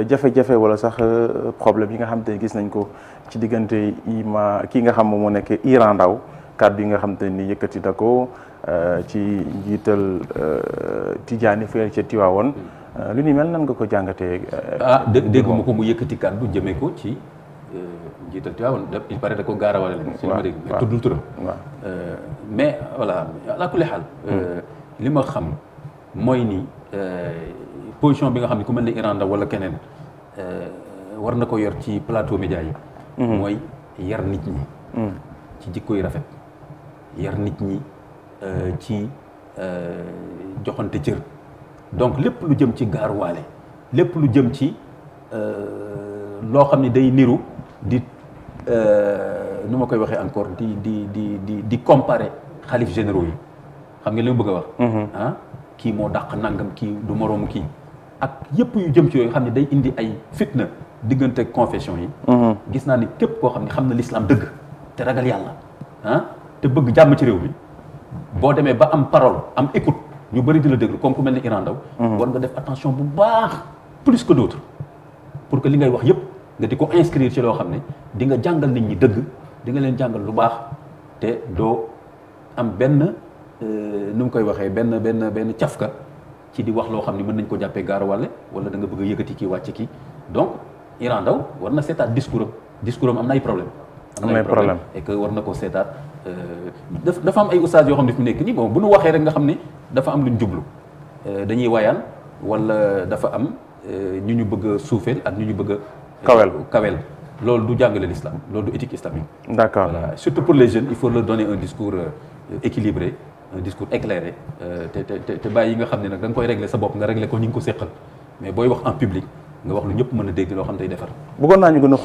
jafe-jafe wala sax problème yi nga xam te ne gis nañ ko ci diggante kii nga xam moom moo nekk Iran Ndao kàddu yi nga xam te ni yëkkati na ko ci njiital Tidiane fële ca Tiwaawoon lu ni mel nan nga ko jàngatee. dégguma ko mu yëkkati kàddu jëmee ko ci njiital Tiwaawoon il paraît da ko gaarawale leen. waaw waaw dégg tuddul turam. mais voilà ala kulli xaal. li ma xam mooy ni position bi nga xam ne ku mel ne Iran Ndao wala keneen war na ko yor ci plateau média yi. mooy yar nit ñi. ci jikko yu rafet. yar nit ñi ci joxante cër donc lépp lu jëm ci gaaruwaale lépp lu jëm ci loo xam ne day niru di nu ma koy waxee encore di comparer xalif généraux yi xam nga li ma bëgg a wax. kii moo dàq nangam kii du moroomu kii ak yëpp yu jëm ci yooyu xam ne day indi ay fitna diggante confession yi. gis naa ni képp koo xam ne xam na l'islam dëgg te ragal yàlla te bëgg jàmm ci réew mi boo demee ba am parole am écoute ñu bëri di la déglu comme ku mel ni Iran Ndao war nga def attention bu baax plus que d'autres pour que li ngay wax yëpp nga di ko inscrire ci loo xam ne di nga jàngal nit ñi dëgg di nga leen jàngal lu baax te doo am benn nu mu koy waxee benn cafka ci di wax loo xam ne mën nañ ko jàppee gaaruwàlle wala da nga bëgg a yëkkati kii wàcc kii donc Iran Ndao war na seetaat discours am na ay problème et que war na ko seetaat dafa am ay ustaas yoo xam ne fi mu nekk nii bon bu nu waxee rek nga xam ne dafa am lu ñu jublu dañuy wayaan wala dafa am ñu ñu bëgg a suufeel ak ñu ñu bëgg a kawel loolu du jàngale l'islam loolu du éthique islamique. D'accord. Voilà. Surtout pour les jeunes il faut leur donner un discours équilibré un discours éclairé te bàyyi yi nga xam ne nag da nga koy régler sa bopp nga régler ko ñu ngi ko séqal mais booy wax en public nga wax lu ñëpp mën a dégg loo xam ne day defar. bëggoon naa ñu gën a